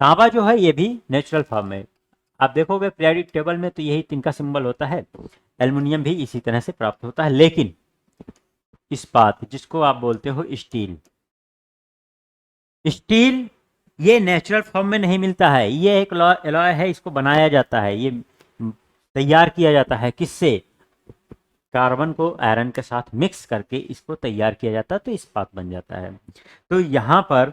तांबा जो है ये भी नेचुरल फॉर्म में, आप देखोगे पीरियोडिक टेबल में तो यही तिनका सिंबल होता है। एल्युमिनियम भी इसी तरह से प्राप्त होता है, लेकिन इस्पात जिसको आप बोलते हो स्टील, स्टील ये नेचुरल फॉर्म में नहीं मिलता है, ये एक एलॉय है, इसको बनाया जाता है, ये तैयार किया जाता है किससे, कार्बन को आयरन के साथ मिक्स करके इसको तैयार किया जाता है, तो इस्पात बन जाता है। तो यहाँ पर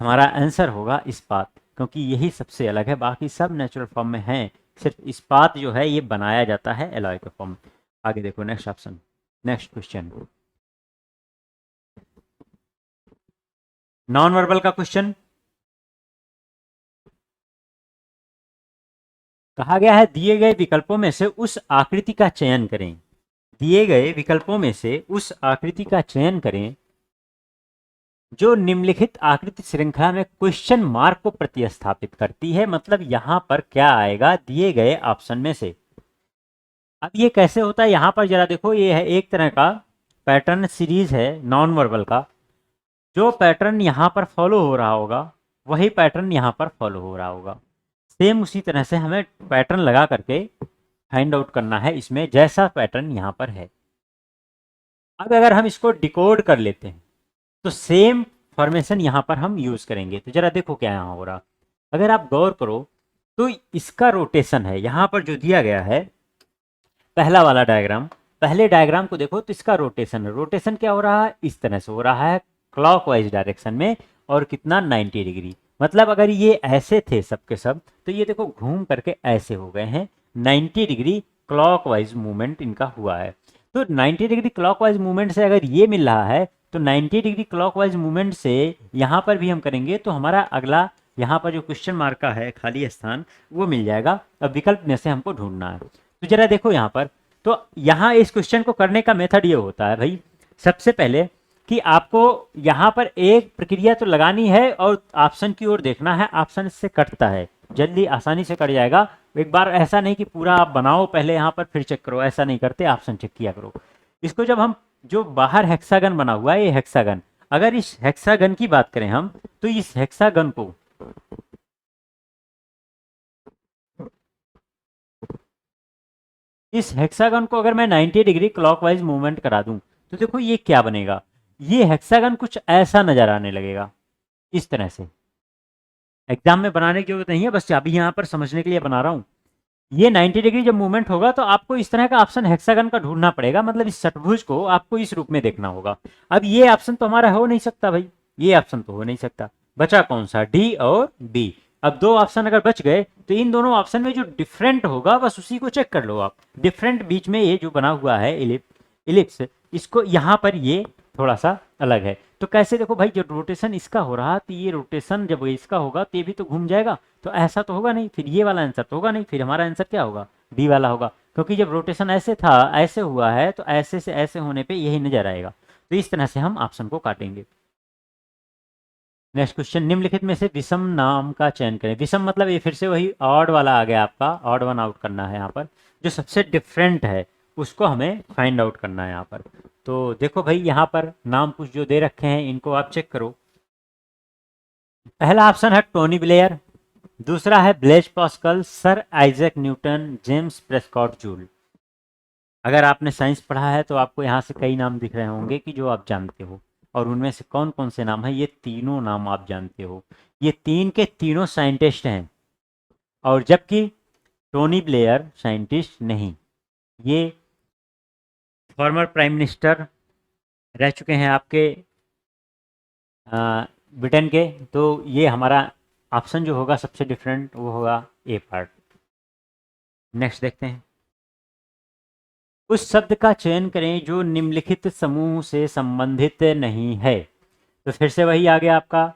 हमारा आंसर होगा इस्पात, क्योंकि यही सबसे अलग है, बाकी सब नेचुरल फॉर्म में हैं, सिर्फ इस्पात जो है ये बनाया जाता है एलॉय के फॉर्म में। आगे देखो next option, next question, non verbal का क्वेश्चन। कहा गया है दिए गए विकल्पों में से उस आकृति का चयन करें, दिए गए विकल्पों में से उस आकृति का चयन करें जो निम्नलिखित आकृति श्रृंखला में क्वेश्चन मार्क को प्रतिस्थापित करती है। मतलब यहां पर क्या आएगा दिए गए ऑप्शन में से। अब ये कैसे होता है, यहां पर जरा देखो, ये है एक तरह का पैटर्न सीरीज है नॉन वर्बल का, जो पैटर्न यहां पर फॉलो हो रहा होगा वही पैटर्न यहां पर फॉलो हो रहा होगा, सेम उसी तरह से हमें पैटर्न लगा करके फाइंड आउट करना है इसमें, जैसा पैटर्न यहां पर है। अब अगर हम इसको डिकोड कर लेते हैं तो सेम फॉर्मेशन यहां पर हम यूज करेंगे। तो जरा देखो क्या यहां हो रहा, अगर आप गौर करो तो इसका रोटेशन है यहां पर जो दिया गया है, पहला वाला डायग्राम, पहले डायग्राम को देखो तो इसका रोटेशन है, रोटेशन क्या हो रहा है, इस तरह से हो रहा है क्लॉकवाइज डायरेक्शन में, और कितना 90 डिग्री। मतलब अगर ये ऐसे थे सबके सब, तो ये देखो घूम करके ऐसे हो गए हैं, 90 डिग्री क्लॉकवाइज मूवमेंट इनका हुआ है। तो 90 डिग्री क्लॉकवाइज मूवमेंट से अगर ये मिल रहा है, तो 90 डिग्री क्लॉकवाइज मूवमेंट से यहाँ पर भी हम करेंगे तो हमारा अगला यहाँ पर जो क्वेश्चन मार्क का है खाली स्थान वो मिल जाएगा। अब विकल्प में से हमको ढूंढना है, तो जरा देखो यहाँ पर, तो यहाँ इस क्वेश्चन को करने का मेथड ये होता है भाई, सबसे पहले कि आपको यहाँ पर एक प्रक्रिया तो लगानी है और ऑप्शन की ओर देखना है, ऑप्शन इससे कटता है, जल्दी आसानी से कट जाएगा। एक बार ऐसा नहीं कि पूरा आप बनाओ पहले यहाँ पर फिर चेक करो, ऐसा नहीं करते, ऑप्शन चेक किया करो। इसको जब हम, जो बाहर हेक्सागन बना हुआ है ये हेक्सागन, अगर इस हेक्सागन की बात करें हम, तो इस हेक्सागन को अगर मैं 90 डिग्री क्लॉकवाइज मूवमेंट करा दूं तो देखो ये क्या बनेगा, ये हेक्सागन कुछ ऐसा नजर आने लगेगा इस तरह से। एग्जाम में बनाने की जरूरत नहीं है, बस अभी यहाँ पर समझने के लिए बना रहा हूँ। ये 90 डिग्री जब मूवमेंट होगा तो आपको इस तरह का ऑप्शन हेक्सागन का ढूंढना पड़ेगा, मतलब इस षटभुज को आपको इस रूप में देखना होगा। अब ये ऑप्शन तो हमारा हो नहीं सकता भाई, ये ऑप्शन तो हो नहीं सकता। बचा कौन सा, डी और बी। अब दो ऑप्शन अगर बच गए तो इन दोनों ऑप्शन में जो डिफरेंट होगा बस उसी को चेक कर लो आप। डिफरेंट बीच में ये जो बना हुआ है इलिप्स, इसको यहाँ पर ये थोड़ा सा अलग है। तो कैसे, देखो भाई, जो रोटेशन इसका हो रहा तो ये रोटेशन जब इसका होगा तो ये भी तो घूम जाएगा, तो ऐसा तो होगा नहीं, फिर ये वाला आंसर तो होगा नहीं, फिर हमारा आंसर क्या होगा, डी वाला होगा। क्योंकि जब रोटेशन ऐसे था, ऐसे हुआ है, तो ऐसे से ऐसे होने पे यही नजर आएगा। तो इस तरह से हम ऑप्शन को काटेंगे। नेक्स्ट क्वेश्चन, निम्नलिखित में से विषम नाम का चयन करें। विषम मतलब ये फिर से वही ऑड वाला आ गया आपका, ऑड वन आउट करना है यहाँ पर। जो सबसे डिफरेंट है उसको हमें फाइंड आउट करना है यहाँ पर। तो देखो भाई, यहाँ पर नाम कुछ जो दे रखे हैं इनको आप चेक करो। पहला ऑप्शन है टोनी ब्लेयर, दूसरा है Blaise Pascal, sir Isaac Newton, James Prescott joule. अगर आपने साइंस पढ़ा है तो आपको यहाँ से कई नाम दिख रहे होंगे कि जो आप जानते हो, और उनमें से कौन कौन से नाम है, ये तीनों नाम आप जानते हो। ये तीन के तीनों साइंटिस्ट हैं, और जबकि टोनी ब्लेयर साइंटिस्ट नहीं, ये फॉर्मर प्राइम मिनिस्टर रह चुके हैं आपके ब्रिटेन के। तो ये हमारा ऑप्शन जो होगा सबसे डिफरेंट वो होगा ए पार्ट। नेक्स्ट देखते हैं, उस शब्द का चयन करें जो निम्नलिखित समूह से संबंधित नहीं है। तो फिर से वही आ गया आपका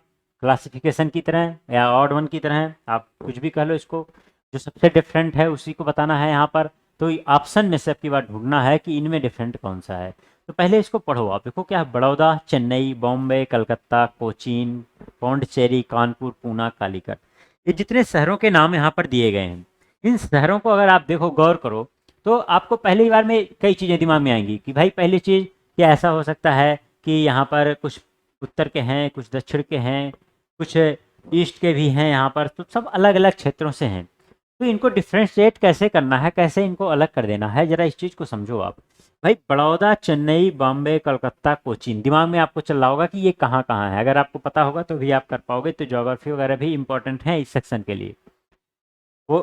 क्लासिफिकेशन की तरह या ऑड वन की तरह, आप कुछ भी कह लो इसको। जो सबसे डिफरेंट है उसी को बताना है यहाँ पर। तो ऑप्शन में से आपकी बात ढूंढना है कि इनमें डिफरेंट कौन सा है। तो पहले इसको पढ़ो आप, देखो क्या है, बड़ौदा, चेन्नई, बॉम्बे, कलकत्ता, कोचीन, पौंडचेरी, कानपुर, पूना, कालीकट। ये जितने शहरों के नाम यहाँ पर दिए गए हैं, इन शहरों को अगर आप देखो, गौर करो, तो आपको पहली बार में कई चीज़ें दिमाग में आएंगी कि भाई पहली चीज़ क्या ऐसा हो सकता है कि यहाँ पर कुछ उत्तर के हैं, कुछ दक्षिण के हैं, कुछ ईस्ट के भी हैं यहाँ पर, तो सब अलग अलग क्षेत्रों से हैं। तो इनको डिफ्रेंशिएट कैसे करना है, कैसे इनको अलग कर देना है, ज़रा इस चीज़ को समझो आप। भाई बड़ौदा, चेन्नई, बॉम्बे, कलकत्ता, कोचीन, दिमाग में आपको चल रहा होगा कि ये कहाँ कहाँ है। अगर आपको पता होगा तो भी आप कर पाओगे। तो ज्योग्राफी वगैरह भी इंपॉर्टेंट है इस सेक्शन के लिए। वो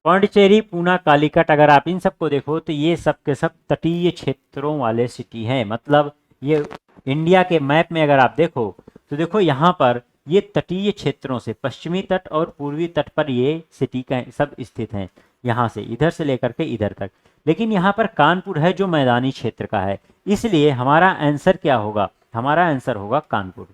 पौंडचेरी, पूना, कालीकट, अगर आप इन सबको देखो तो ये सब के सब तटीय क्षेत्रों वाले सिटी हैं। मतलब ये इंडिया के मैप में अगर आप देखो तो देखो यहाँ पर ये तटीय क्षेत्रों से, पश्चिमी तट और पूर्वी तट पर ये सिटी का सब स्थित हैं, यहाँ से इधर से लेकर के इधर तक। लेकिन यहाँ पर कानपुर है जो मैदानी क्षेत्र का है, इसलिए हमारा आंसर क्या होगा, हमारा आंसर होगा कानपुर।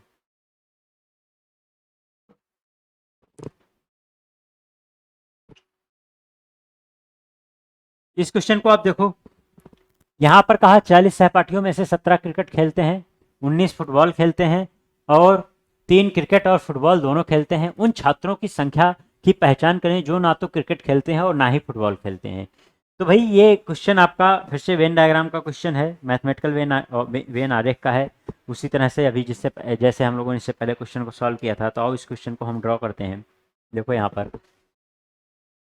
इस क्वेश्चन को आप देखो, यहाँ पर कहा 40 सहपाठियों में से 17 क्रिकेट खेलते हैं, 19 फुटबॉल खेलते हैं और 3 क्रिकेट और फुटबॉल दोनों खेलते हैं। उन छात्रों की संख्या की पहचान करें जो ना तो क्रिकेट खेलते हैं और ना ही फुटबॉल खेलते हैं। तो भाई ये क्वेश्चन आपका फिर से वेन डायग्राम का क्वेश्चन है, मैथमेटिकल वेन आरेख का है। उसी तरह से अभी जिससे जैसे हम लोगों ने इससे पहले क्वेश्चन को सॉल्व किया था, तो आओ इस क्वेश्चन को हम ड्रॉ करते हैं। देखो यहाँ पर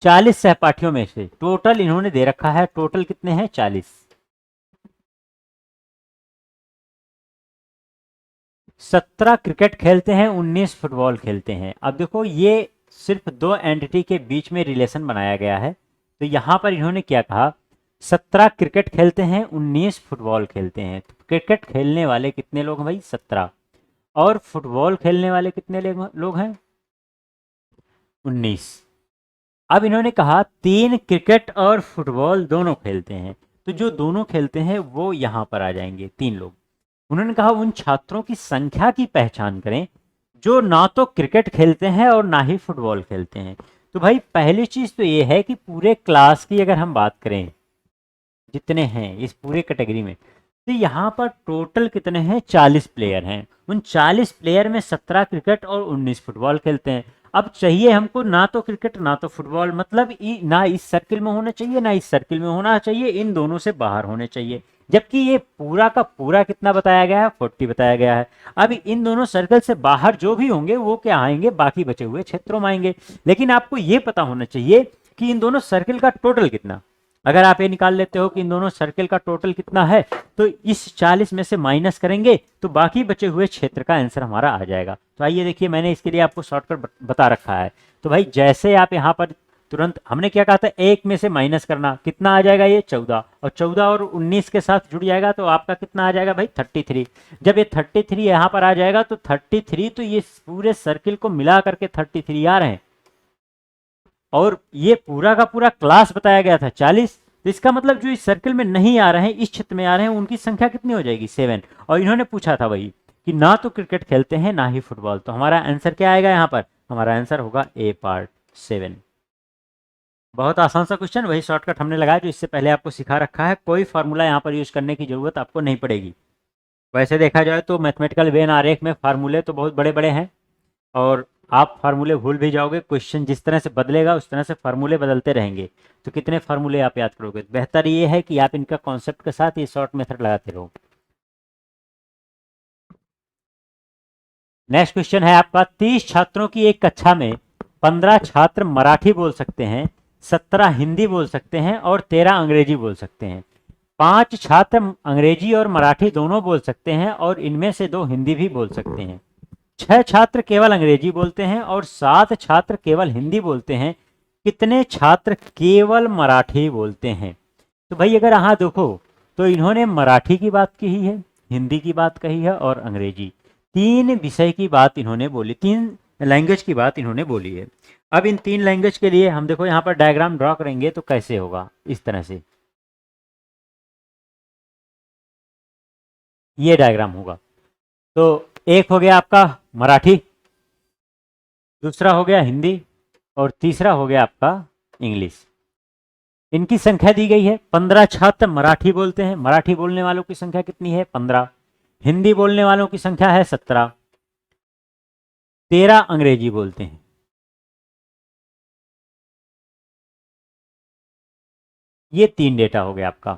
40 सहपाठियों में से टोटल इन्होंने दे रखा है, टोटल कितने हैं, 40। 17 क्रिकेट खेलते हैं, 19 फुटबॉल खेलते हैं। अब देखो ये सिर्फ दो एंटिटी के बीच में रिलेशन बनाया गया है। तो यहाँ पर इन्होंने क्या कहा, 17 क्रिकेट खेलते हैं, 19 फुटबॉल खेलते हैं। तो क्रिकेट खेलने वाले कितने लोग हैं भाई, 17, और फुटबॉल खेलने वाले कितने लोग हैं, 19। अब इन्होंने कहा 3 क्रिकेट और फुटबॉल दोनों खेलते हैं, तो जो दोनों खेलते हैं वो यहाँ पर आ जाएंगे, 3 लोग। उन्होंने कहा उन छात्रों की संख्या की पहचान करें जो ना तो क्रिकेट खेलते हैं और ना ही फुटबॉल खेलते हैं। तो भाई पहली चीज तो ये है कि पूरे क्लास की अगर हम बात करें, जितने हैं इस पूरे कैटेगरी में, तो यहाँ पर टोटल कितने हैं, 40 प्लेयर हैं। उन 40 प्लेयर में 17 क्रिकेट और 19 फुटबॉल खेलते हैं। अब चाहिए हमको ना तो क्रिकेट ना तो फुटबॉल, मतलब ना इस सर्किल में होना चाहिए ना इस सर्किल में होना चाहिए, इन दोनों से बाहर होने चाहिए। जबकि ये पूरा का पूरा कितना बताया गया है, 40 बताया गया है। अब इन दोनों सर्कल से बाहर जो भी होंगे वो क्या आएंगे, बाकी बचे हुए क्षेत्रों में आएंगे। लेकिन आपको ये पता होना चाहिए कि इन दोनों सर्किल का टोटल कितना। अगर आप ये निकाल लेते हो कि इन दोनों सर्किल का टोटल कितना है, तो इस 40 में से माइनस करेंगे तो बाकी बचे हुए क्षेत्र का आंसर हमारा आ जाएगा। तो आइए देखिए, मैंने इसके लिए आपको शॉर्टकट बता रखा है। तो भाई जैसे आप यहाँ पर तुरंत हमने क्या कहा था, 1 में से माइनस करना, कितना आ जाएगा ये 14, और 14 और 19 के साथ जुड़ जाएगा तो आपका कितना आ जाएगा भाई 33। जब ये 33 यहाँ पर आ जाएगा तो 33, तो ये पूरे सर्किल को मिला करके 33 आ रहे हैं, और ये पूरा का पूरा क्लास बताया गया था 40। तो इसका मतलब जो इस सर्किल में नहीं आ रहे हैं, इस क्षेत्र में आ रहे हैं, उनकी संख्या कितनी हो जाएगी 7। और इन्होंने पूछा था वही कि ना तो क्रिकेट खेलते हैं ना ही फुटबॉल, तो हमारा आंसर क्या आएगा यहाँ पर, हमारा आंसर होगा ए पार्ट 7। बहुत आसान सा क्वेश्चन, वही शॉर्टकट हमने लगाया जो इससे पहले आपको सिखा रखा है, कोई फार्मूला यहाँ पर यूज करने की जरूरत आपको नहीं पड़ेगी। वैसे देखा जाए तो मैथमेटिकल वेन आरेख में फार्मूले तो बहुत बड़े बड़े हैं, और आप फार्मूले भूल भी जाओगे, क्वेश्चन जिस तरह से बदलेगा उस तरह से फार्मूले बदलते रहेंगे, तो कितने फार्मूले आप याद करोगे। बेहतर ये है कि आप इनका कॉन्सेप्ट के साथ ये शॉर्ट मेथड लगाते रहो। नेक्स्ट क्वेश्चन है आपका, 30 छात्रों की एक कक्षा में 15 छात्र मराठी बोल सकते हैं, 17 हिंदी बोल सकते हैं और 13 अंग्रेजी बोल सकते हैं। 5 छात्र अंग्रेजी और मराठी दोनों बोल सकते हैं और इनमें से 2 हिंदी भी बोल सकते हैं। 6 छात्र केवल अंग्रेजी बोलते हैं और 7 छात्र केवल हिंदी बोलते हैं। कितने छात्र केवल मराठी बोलते हैं। तो भाई अगर यहाँ देखो तो इन्होंने मराठी की बात की है, हिंदी की बात कही है और अंग्रेजी, 3 विषय की बात इन्होंने बोली, 3 लैंग्वेज की बात इन्होंने बोली है। अब इन 3 लैंग्वेज के लिए हम देखो यहाँ पर डायग्राम ड्रॉ करेंगे तो कैसे होगा, इस तरह से ये डायग्राम होगा। तो एक हो गया आपका मराठी, दूसरा हो गया हिंदी और तीसरा हो गया आपका इंग्लिश। इनकी संख्या दी गई है, 15 छात्र मराठी बोलते हैं, मराठी बोलने वालों की संख्या कितनी है 15, हिंदी बोलने वालों की संख्या है 17, 13 अंग्रेजी बोलते हैं। ये 3 डेटा हो गया आपका।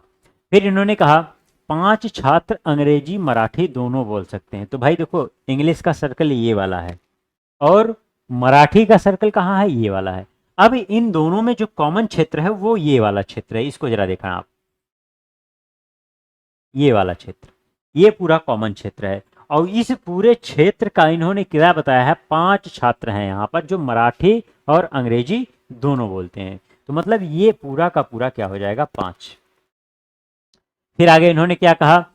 फिर इन्होंने कहा 5 छात्र अंग्रेजी मराठी दोनों बोल सकते हैं। तो भाई देखो इंग्लिश का सर्कल ये वाला है और मराठी का सर्कल कहाँ है, ये वाला है। अब इन दोनों में जो कॉमन क्षेत्र है वो ये वाला क्षेत्र है, इसको जरा देखना आप, ये वाला क्षेत्र, ये पूरा कॉमन क्षेत्र है। और इस पूरे क्षेत्र का इन्होंने क्या बताया है, 5 छात्र हैं यहाँ पर जो मराठी और अंग्रेजी दोनों बोलते हैं। तो मतलब ये पूरा का पूरा क्या हो जाएगा 5। फिर आगे इन्होंने क्या कहा,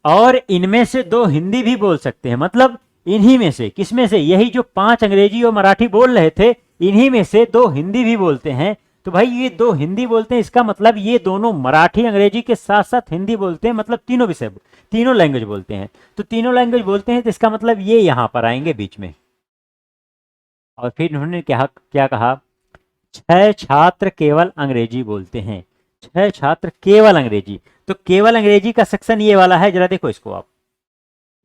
और इनमें से 2 हिंदी भी बोल सकते हैं। मतलब इन्हीं में से, किसमें से, यही जो 5 अंग्रेजी और मराठी बोल रहे थे इन्हीं में से 2 हिंदी भी बोलते हैं। तो भाई ये 2 हिंदी बोलते हैं, इसका मतलब ये दोनों मराठी अंग्रेजी के साथ साथ हिंदी बोलते हैं, मतलब तीनों विषय, तीनों लैंग्वेज बोलते हैं। तो तीनों लैंग्वेज बोलते हैं तो इसका मतलब ये यहां पर आएंगे बीच में। और फिर इन्होंने क्या कहा, 6 छात्र केवल अंग्रेजी बोलते हैं, 6 छात्र केवल अंग्रेजी। तो केवल अंग्रेजी का सेक्शन ये वाला है, जरा देखो इसको आप,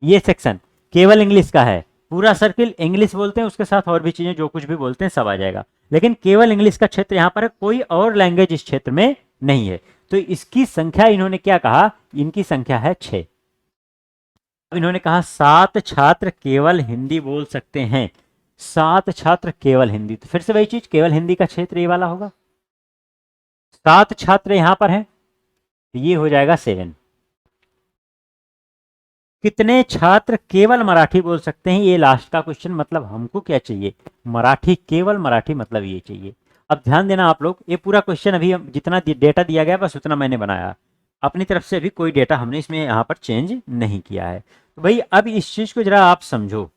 ये सेक्शन केवल इंग्लिश का है, पूरा सर्किल इंग्लिश बोलते हैं, उसके साथ और भी चीजें जो कुछ भी बोलते हैं सब आ जाएगा, लेकिन केवल इंग्लिश का क्षेत्र यहाँ पर है, कोई और लैंग्वेज इस क्षेत्र में नहीं है। तो इसकी संख्या इन्होंने क्या कहा, इनकी संख्या है 6। अब इन्होंने कहा 7 छात्र केवल हिंदी बोल सकते हैं, 7 छात्र केवल हिंदी। तो फिर से वही चीज, केवल हिंदी का क्षेत्र ये वाला होगा, 7 छात्र यहां पर हैं, ये हो जाएगा 7। कितने छात्र केवल मराठी बोल सकते हैं, ये लास्ट का क्वेश्चन। मतलब हमको क्या चाहिए, मराठी, केवल मराठी, मतलब ये चाहिए। अब ध्यान देना आप लोग, ये पूरा क्वेश्चन अभी जितना डेटा दिया गया बस उतना मैंने बनाया, अपनी तरफ से अभी कोई डेटा हमने इसमें यहाँ पर चेंज नहीं किया है। तो भाई अब इस चीज को जरा आप समझो,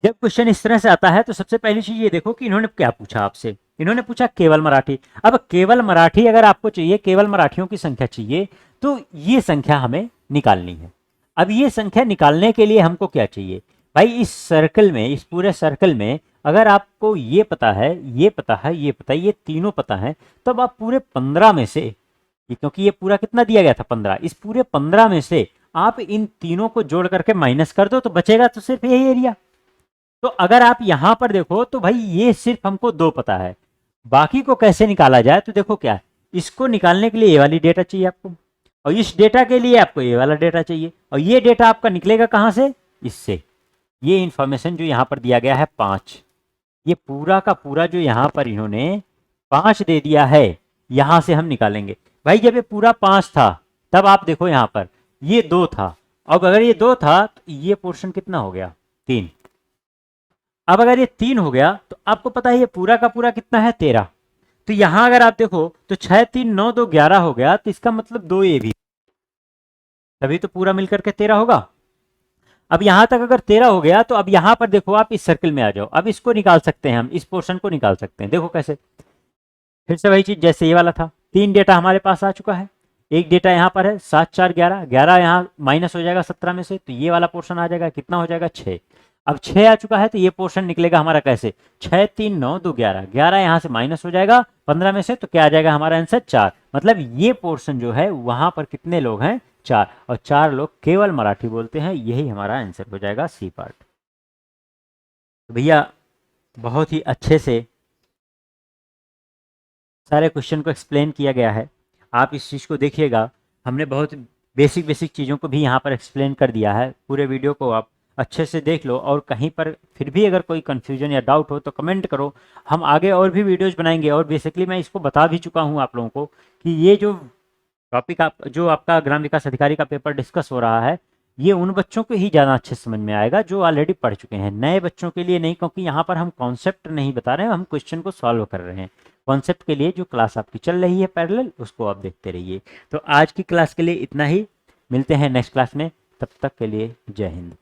जब क्वेश्चन इस तरह से आता है तो सबसे पहली चीज ये देखो कि इन्होंने क्या पूछा आपसे, इन्होंने पूछा केवल मराठी। अब केवल मराठी अगर आपको चाहिए, केवल मराठियों की संख्या चाहिए, तो ये संख्या हमें निकालनी है। अब ये संख्या निकालने के लिए हमको क्या चाहिए भाई, इस सर्कल में, इस पूरे सर्कल में अगर आपको ये पता है, ये पता है, ये पता है, ये तीनों पता है, तब आप पूरे 15 में से, क्योंकि ये पूरा कितना दिया गया था 15, इस पूरे 15 में से आप इन तीनों को जोड़ करके माइनस कर दो तो बचेगा तो सिर्फ यही एरिया। तो अगर आप यहां पर देखो तो भाई ये सिर्फ हमको 2 पता है, बाकी को कैसे निकाला जाए, तो देखो क्या, इसको निकालने के लिए ये वाली डेटा चाहिए आपको, और इस डेटा के लिए आपको ये वाला डेटा चाहिए, और ये डेटा आपका निकलेगा कहां से, इससे। ये इंफॉर्मेशन जो यहां पर दिया गया है 5, ये पूरा का पूरा जो यहां पर इन्होंने 5 दे दिया है, यहां से हम निकालेंगे। भाई जब ये पूरा 5 था तब आप देखो यहां पर ये 2 था, अब अगर ये 2 था तो ये पोर्शन कितना हो गया 3, अब अगर ये 3 हो गया तो आपको पता है ये पूरा का पूरा कितना है 13। तो यहां अगर आप देखो तो 6 3 9 2 11 हो गया, तो इसका मतलब 2 ये भी, तभी तो पूरा मिलकर के 13 होगा। अब यहां तक अगर 13 हो गया तो अब यहां पर देखो आप इस सर्किल में आ जाओ, अब इसको निकाल सकते हैं हम, इस पोर्शन को निकाल सकते हैं। देखो कैसे, फिर से वही चीज जैसे ये वाला था, 3 डेटा हमारे पास आ चुका है, एक डेटा यहाँ पर है 7 4 11, 11 यहाँ माइनस हो जाएगा 17 में से, तो ये वाला पोर्शन आ जाएगा, कितना हो जाएगा 6। अब 6 आ चुका है तो ये पोर्शन निकलेगा हमारा कैसे, 6 3 9 2 11, 11 यहाँ से माइनस हो जाएगा 15 में से, तो क्या आ जाएगा हमारा आंसर 4। मतलब ये पोर्शन जो है वहां पर कितने लोग हैं, 4, और 4 लोग केवल मराठी बोलते हैं, यही हमारा आंसर हो जाएगा सी पार्ट। तो भैया बहुत ही अच्छे से सारे क्वेश्चन को एक्सप्लेन किया गया है, आप इस चीज़ को देखिएगा। हमने बहुत बेसिक बेसिक चीज़ों को भी यहाँ पर एक्सप्लेन कर दिया है। पूरे वीडियो को आप अच्छे से देख लो, और कहीं पर फिर भी अगर कोई कन्फ्यूजन या डाउट हो तो कमेंट करो, हम आगे और भी वीडियोज बनाएंगे। और बेसिकली मैं इसको बता भी चुका हूँ आप लोगों को कि ये जो टॉपिक आप जो आपका ग्राम विकास अधिकारी का पेपर डिस्कस हो रहा है, ये उन बच्चों को ही ज़्यादा अच्छे समझ में आएगा जो ऑलरेडी पढ़ चुके हैं, नए बच्चों के लिए नहीं, क्योंकि यहाँ पर हम कॉन्सेप्ट नहीं बता रहे हैं, हम क्वेश्चन को सॉल्व कर रहे हैं। कॉन्सेप्ट के लिए जो क्लास आपकी चल रही है पैरेलल, उसको आप देखते रहिए। तो आज की क्लास के लिए इतना ही, मिलते हैं नेक्स्ट क्लास में, तब तक के लिए जय हिंद।